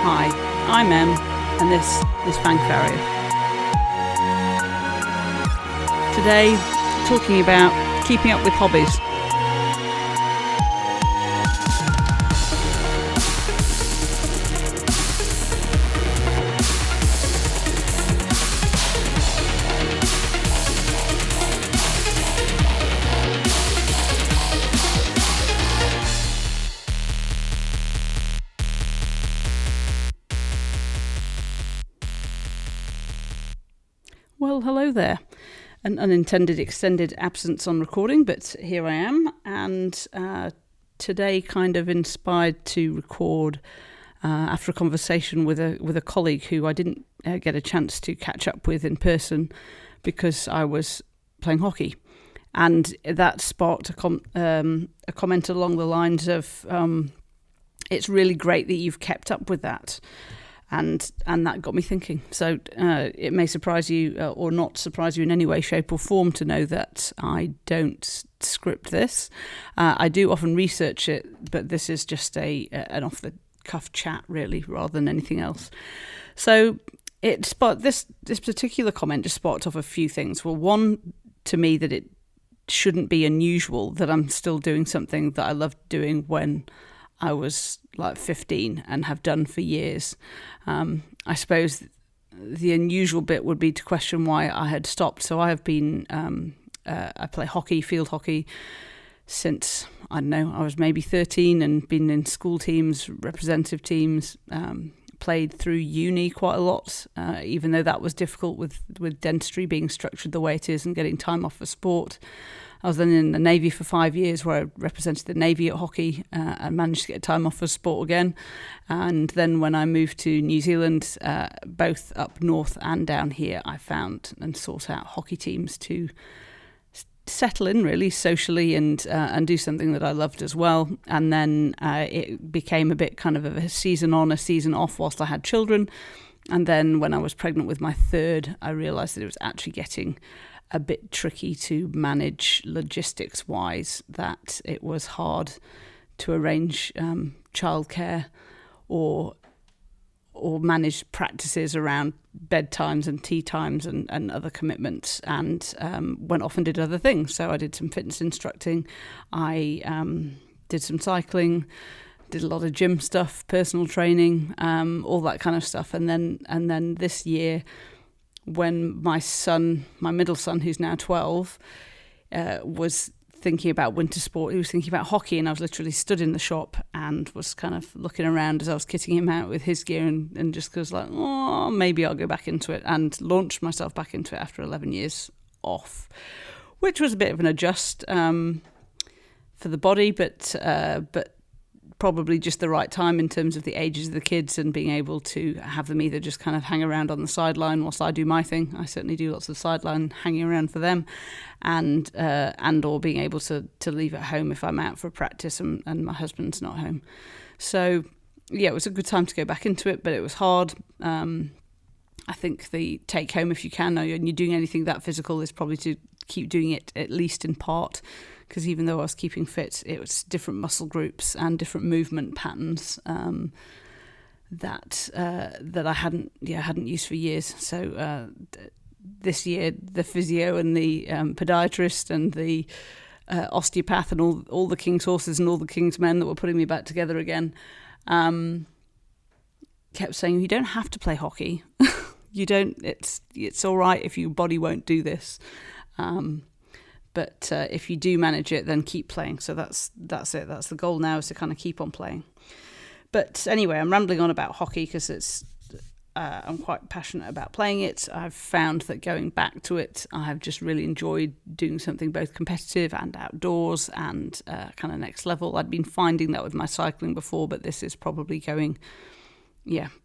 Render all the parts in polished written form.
Hi, I'm Em, and this is Fang Farrier. Today, talking about keeping up with hobbies. Well, hello there. An unintended extended absence on recording, but here I am, and today kind of inspired to record after a conversation with a colleague who I didn't get a chance to catch up with in person because I was playing hockey, and that sparked a comment along the lines of it's really great that you've kept up with that. And that got me thinking. So it may surprise you or not surprise you in any way, shape or form to know that I don't script this. I do often research it, but this is just an off-the-cuff chat, really, rather than anything else. So this particular comment just sparked off a few things. Well, one, to me, that it shouldn't be unusual that I'm still doing something that I loved doing when I was like 15 and have done for years. I suppose the unusual bit would be to question why I had stopped. So I have been, I play hockey, field hockey, since, I don't know, I was maybe 13 and been in school teams, representative teams, played through uni quite a lot, even though that was difficult with dentistry being structured the way it is and getting time off for sport. I was then in the Navy for 5 years where I represented the Navy at hockey and managed to get time off for sport again. And then when I moved to New Zealand, both up north and down here, I found and sought out hockey teams to settle in really socially and do something that I loved as well. And then it became a bit kind of a season on, a season off whilst I had children. And then when I was pregnant with my third, I realised that it was actually getting a bit tricky to manage logistics-wise, that it was hard to arrange childcare or manage practices around bedtimes and tea times and other commitments, and went off and did other things. So I did some fitness instructing, I did some cycling, did a lot of gym stuff, personal training, all that kind of stuff. And then this year, when my middle son, who's now 12, was thinking about winter sport, he was thinking about hockey, and I was literally stood in the shop and was kind of looking around as I was kitting him out with his gear, and just was like, oh, maybe I'll go back into it, and launched myself back into it after 11 years off, which was a bit of an adjust for the body, but probably just the right time in terms of the ages of the kids and being able to have them either just kind of hang around on the sideline whilst I do my thing. I certainly do lots of sideline hanging around for them, and or being able to leave at home if I'm out for practice and my husband's not home. So yeah, it was a good time to go back into it, but it was hard. I think the take home, if you can, and you're doing anything that physical, is probably to keep doing it at least in part, because even though I was keeping fit, it was different muscle groups and different movement patterns that I hadn't used for years. So this year, the physio and the podiatrist and the osteopath and all the king's horses and all the king's men that were putting me back together again kept saying, you don't have to play hockey. You don't. It's all right if your body won't do this. But if you do manage it, then keep playing. So that's it. That's the goal now, is to kind of keep on playing. But anyway, I'm rambling on about hockey because I'm quite passionate about playing it. I've found that going back to it, I have just really enjoyed doing something both competitive and outdoors and kind of next level. I'd been finding that with my cycling before, but this is probably going,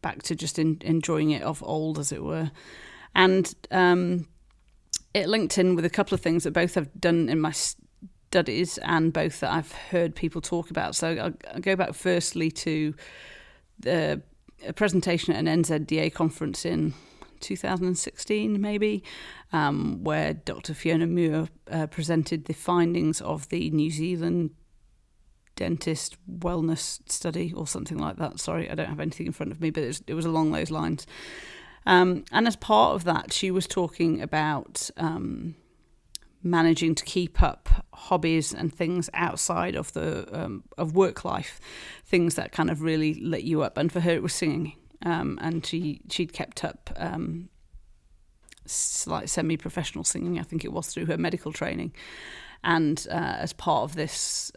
back to just enjoying it of old, as it were. And it linked in with a couple of things that both I've done in my studies and both that I've heard people talk about. So I'll go back firstly to a presentation at an NZDA conference in 2016 maybe, where Dr. Fiona Muir presented the findings of the New Zealand dentist wellness study or something like that. Sorry, I don't have anything in front of me, but it was along those lines. And as part of that, she was talking about managing to keep up hobbies and things outside of the of work life, things that kind of really lit you up. And for her, it was singing. And she'd kept up like semi-professional singing, I think it was, through her medical training. And as part of this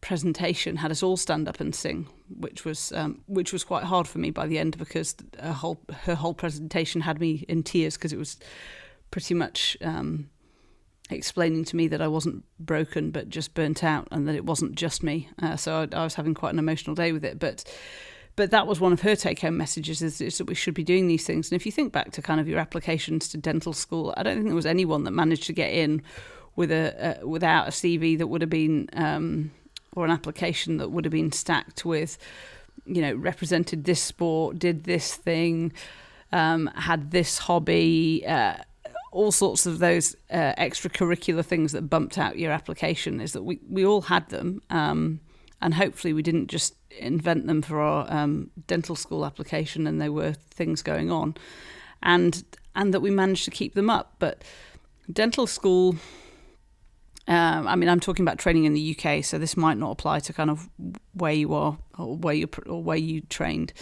presentation, had us all stand up and sing, which was quite hard for me by the end, because her whole presentation had me in tears, because it was pretty much explaining to me that I wasn't broken but just burnt out, and that it wasn't just me. So I was having quite an emotional day with it. But that was one of her take-home messages, is that we should be doing these things. And if you think back to kind of your applications to dental school, I don't think there was anyone that managed to get in with without a CV that would have been, or an application that would have been stacked with, represented this sport, did this thing, had this hobby, all sorts of those extracurricular things that bumped out your application. Is that we all had them, and hopefully we didn't just invent them for our dental school application, and they were things going on, and that we managed to keep them up. But dental school, I'm talking about training in the UK, so this might not apply to kind of where you are or where you trained.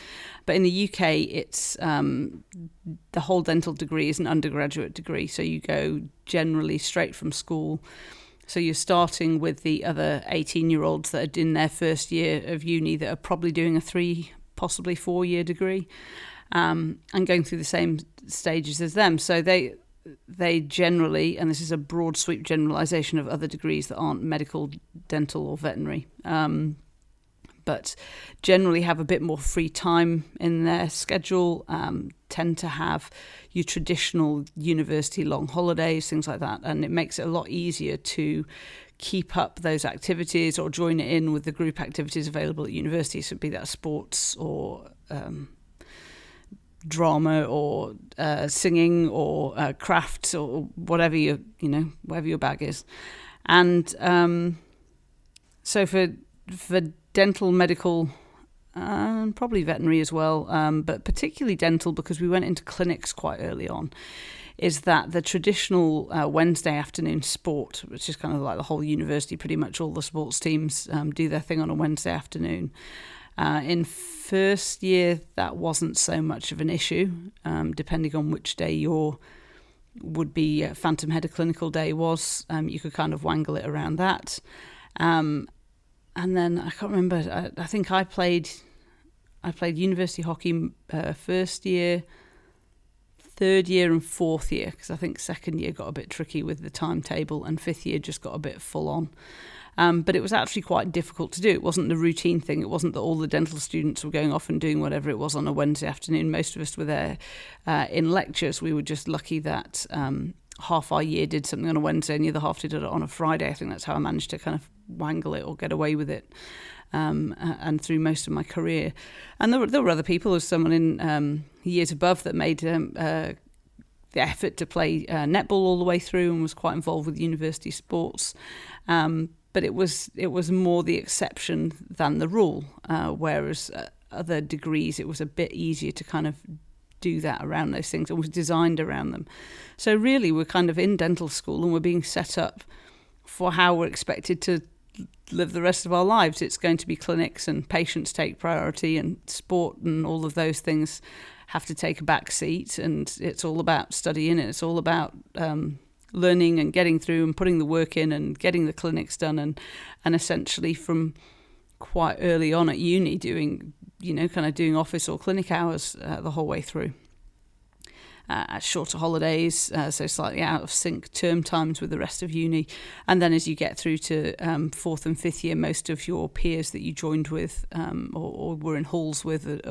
But in the UK, it's the whole dental degree is an undergraduate degree, so you go generally straight from school. So you're starting with the other 18-year-olds that are in their first year of uni that are probably doing a 3, possibly 4-year degree, and going through the same stages as them. So they generally, and this is a broad sweep generalisation of other degrees that aren't medical, dental or veterinary, but generally have a bit more free time in their schedule, tend to have your traditional university long holidays, things like that, and it makes it a lot easier to keep up those activities or join it in with the group activities available at university, so be that sports or drama or singing or crafts or whatever whatever your bag is. And so for dental, medical, probably veterinary as well, but particularly dental, because we went into clinics quite early on, is that the traditional Wednesday afternoon sport, which is kind of like the whole university, pretty much all the sports teams do their thing on a Wednesday afternoon. In first year, that wasn't so much of an issue, depending on which day your would-be phantom header clinical day was. You could kind of wangle it around that. And then I can't remember. I think I played university hockey first year, third year, and fourth year, because I think second year got a bit tricky with the timetable, and fifth year just got a bit full on. But it was actually quite difficult to do. It wasn't the routine thing. It wasn't that all the dental students were going off and doing whatever it was on a Wednesday afternoon. Most of us were there in lectures. We were just lucky that half our year did something on a Wednesday and the other half did it on a Friday. I think that's how I managed to kind of wangle it or get away with it, and through most of my career. And there were other people. There was someone in years above that made the effort to play netball all the way through and was quite involved with university sports. But it was more the exception than the rule, whereas other degrees it was a bit easier to kind of do that around those things and was designed around them. So really we're kind of in dental school and we're being set up for how we're expected to live the rest of our lives. It's going to be clinics and patients take priority, and sport and all of those things have to take a back seat, and it's all about studying, and it's all about learning and getting through and putting the work in and getting the clinics done, and essentially from quite early on at uni doing office or clinic hours the whole way through. At shorter holidays, so slightly out of sync term times with the rest of uni. And then as you get through to fourth and fifth year, most of your peers that you joined with or were in halls with,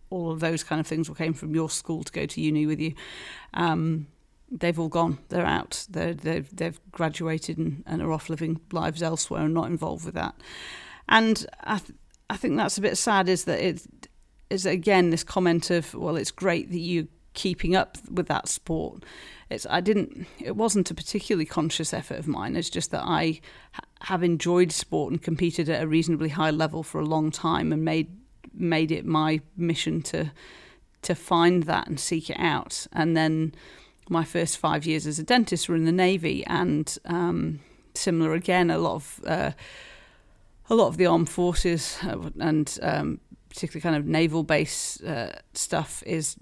all of those kind of things, or came from your school to go to uni with you, they've all gone. They're out. They've graduated and are off living lives elsewhere and not involved with that. And I think that's a bit sad, is that it is, again, this comment of, well, it's great that you keeping up with that sport. It wasn't a particularly conscious effort of mine. It's just that I have enjoyed sport and competed at a reasonably high level for a long time, and made it my mission to find that and seek it out. And then my first 5 years as a dentist were in the Navy, and similar again, a lot of the armed forces and particularly kind of naval base stuff is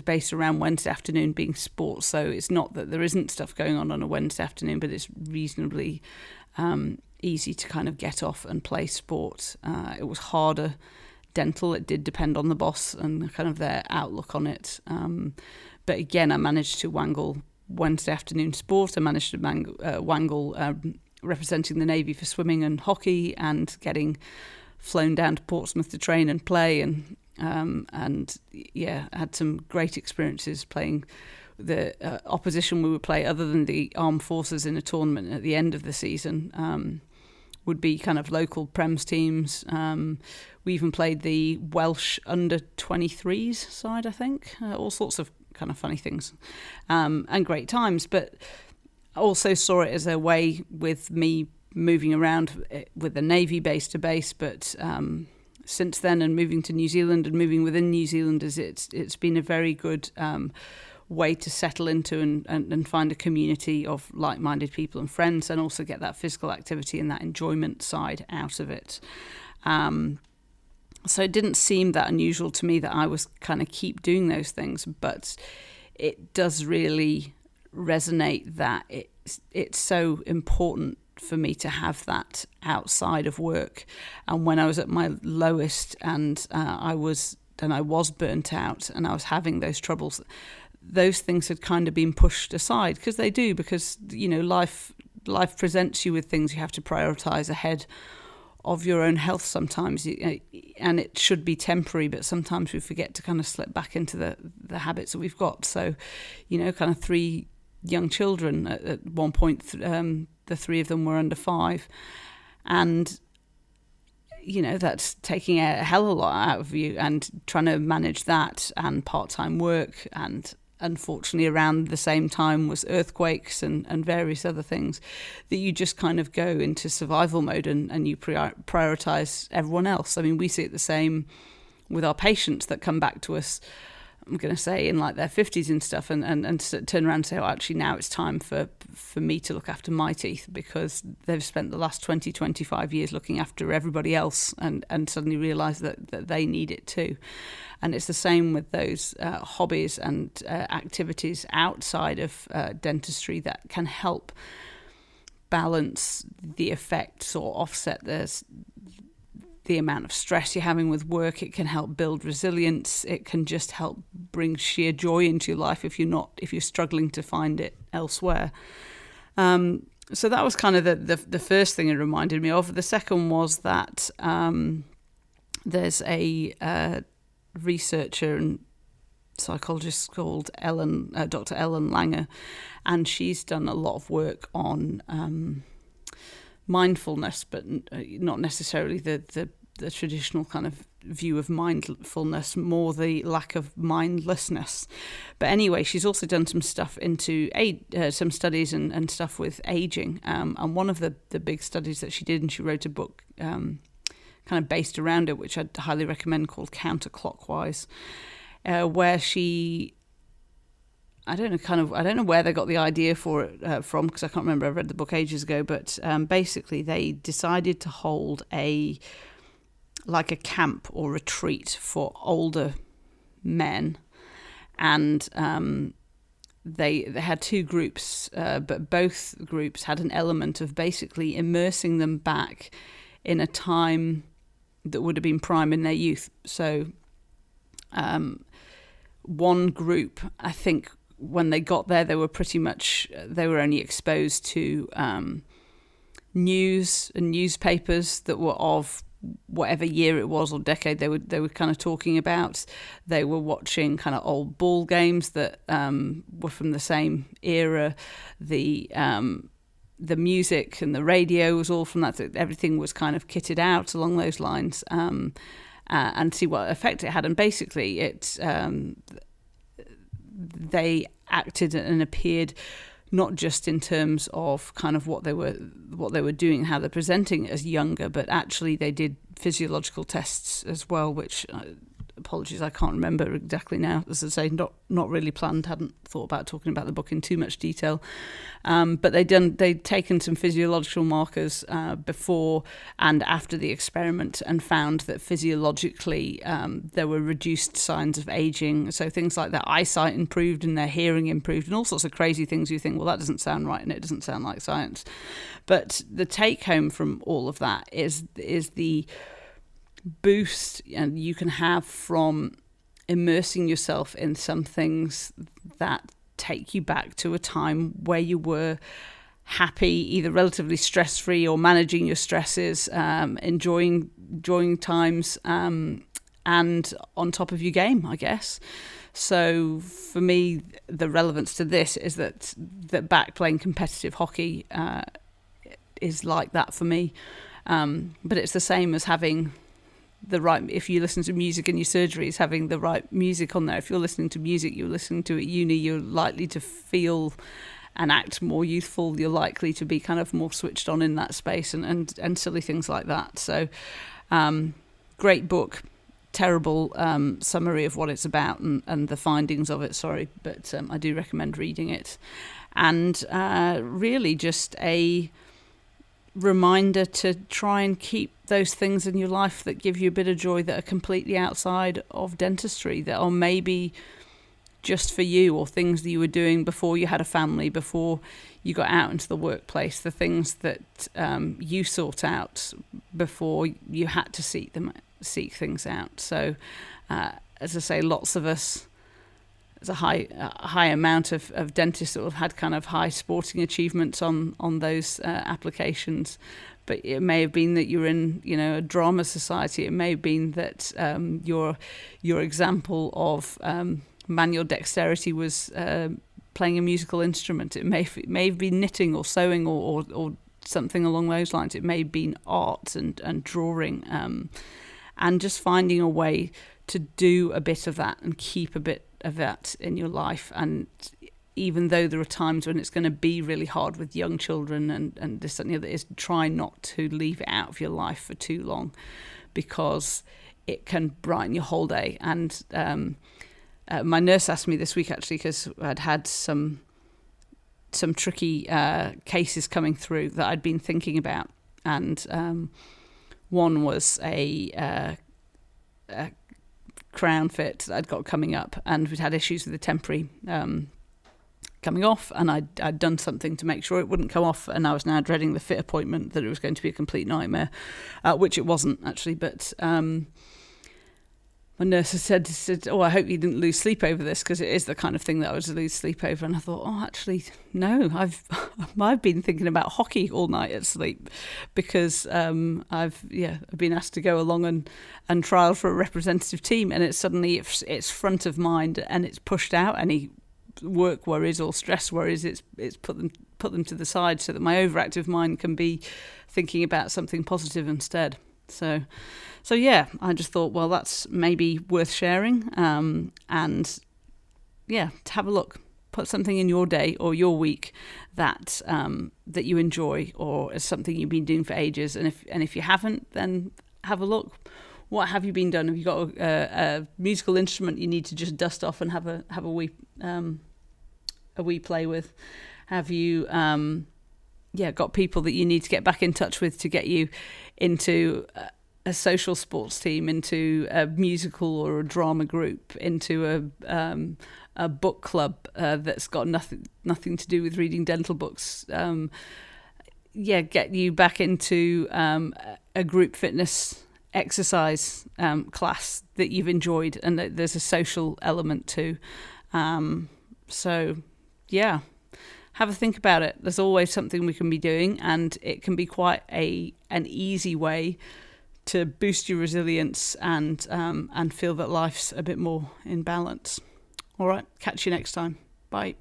based around Wednesday afternoon being sports. So it's not that there isn't stuff going on a Wednesday afternoon, but it's reasonably easy to kind of get off and play sport. It was harder dental. It did depend on the boss and kind of their outlook on it. But again, I managed to wangle Wednesday afternoon sport. I managed to wangle representing the Navy for swimming and hockey, and getting flown down to Portsmouth to train and play, and had some great experiences playing the opposition we would play, other than the armed forces in a tournament at the end of the season, would be kind of local Prems teams. We even played the Welsh under-23s side, I think. All sorts of kind of funny things and great times, but also saw it as a way with me moving around with the Navy base to base, but since then, and moving to New Zealand and moving within New Zealand, it's been a very good way to settle into and find a community of like-minded people and friends, and also get that physical activity and that enjoyment side out of it. So it didn't seem that unusual to me that I was kind of keep doing those things, but it does really resonate that it's so important for me to have that outside of work. And when I was at my lowest, and I was burnt out, and I was having those troubles, those things had kind of been pushed aside, because life presents you with things you have to prioritize ahead of your own health sometimes, and it should be temporary, but sometimes we forget to kind of slip back into the habits that we've got. So, kind of 3 young children at one point, the 3 of them were under 5, and that's taking a hell of a lot out of you, and trying to manage that and part-time work. And unfortunately, around the same time was earthquakes and various other things that you just kind of go into survival mode, and you prioritize everyone else. I mean, we see it the same with our patients that come back to us, I'm going to say in like their 50s and stuff, and turn around and say, oh, actually now it's time for me to look after my teeth, because they've spent the last 20-25 years looking after everybody else, and suddenly realise that they need it too. And it's the same with those hobbies and activities outside of dentistry that can help balance the effects or offset the amount of stress you're having with work. It can help build resilience. It can just help bring sheer joy into your life if you're struggling to find it elsewhere. So that was kind of the first thing it reminded me of. The second was that there's a researcher and psychologist called Dr. Ellen Langer, and she's done a lot of work on mindfulness, but not necessarily the traditional kind of view of mindfulness, more the lack of mindlessness. But anyway, she's also done some stuff into some studies and stuff with aging. And one of the big studies that she did, and she wrote a book kind of based around it, which I'd highly recommend, called Counterclockwise, where she, I don't know where they got the idea for it from, because I can't remember. I read the book ages ago, but basically they decided to hold a camp or retreat for older men, and they had 2 groups, but both groups had an element of basically immersing them back in a time that would have been prime in their youth. So one group, I think, when they got there, they were only exposed to news and newspapers that were of whatever year it was or decade they were kind of talking about. They were watching kind of old ball games that were from the same era. The music and the radio was all from that. Everything was kind of kitted out along those lines, and see what effect it had. And basically, they acted and appeared not just in terms of kind of what they were doing, how they're presenting as younger, but actually they did physiological tests as well, which apologies, I can't remember exactly now. As I say, not really planned. Hadn't thought about talking about the book in too much detail, but they'd taken some physiological markers before and after the experiment, and found that physiologically there were reduced signs of aging. So things like their eyesight improved and their hearing improved, and all sorts of crazy things. You think, well, that doesn't sound right, and it doesn't sound like science. But the take home from all of that is the boost and you can have from immersing yourself in some things that take you back to a time where you were happy, either relatively stress-free or managing your stresses, enjoying times, and on top of your game, I guess. So for me, the relevance to this is that back playing competitive hockey is like that for me. But it's the same as having the right, if you listen to music in your surgeries, having the right music on there. If you're listening to music you're listening to at uni, you're likely to feel and act more youthful. You're likely to be kind of more switched on in that space, and silly things like that. So great book, terrible summary of what it's about and the findings of it, but I do recommend reading it. And really just a reminder to try and keep those things in your life that give you a bit of joy, that are completely outside of dentistry, that are maybe just for you, or things that you were doing before you had a family, before you got out into the workplace, the things that you sought out before you had to seek things out. So as I say, lots of us, there's a high amount of dentists that have had kind of high sporting achievements on those applications. But it may have been that you're in, a drama society. It may have been that your example of manual dexterity was playing a musical instrument. It may have been knitting or sewing or something along those lines. It may have been art and drawing, and just finding a way to do a bit of that and keep a bit of that in your life. And even though there are times when it's going to be really hard with young children and this and the other, is try not to leave it out of your life for too long, because it can brighten your whole day. And my nurse asked me this week, actually, because I'd had some tricky cases coming through that I'd been thinking about, and one was a crown fit that I'd got coming up, and we'd had issues with the temporary coming off, and I'd done something to make sure it wouldn't come off, and I was now dreading the fit appointment, that it was going to be a complete nightmare, which it wasn't actually. But my nurse said, "Oh, I hope you didn't lose sleep over this," because it is the kind of thing that I was lose sleep over. And I thought, oh, actually, no, I've been thinking about hockey all night at sleep, because I've been asked to go along and trial for a representative team, and it's front of mind, and it's pushed out any work worries or stress worries. It's put them to the side, so that my overactive mind can be thinking about something positive instead. So yeah, I just thought, well, that's maybe worth sharing, and yeah, to have a look. Put something in your day or your week that you enjoy, or is something you've been doing for ages. And if you haven't, then have a look. What have you been done? Have you got a musical instrument you need to just dust off and have a wee play with? Have you got people that you need to get back in touch with to get you into a social sports team, into a musical or a drama group, into a book club that's got nothing to do with reading dental books? Get you back into a group fitness exercise class that you've enjoyed, and that there's a social element too. So yeah, have a think about it. There's always something we can be doing, and it can be quite an easy way to boost your resilience and feel that life's a bit more in balance. All right, catch you next time. Bye.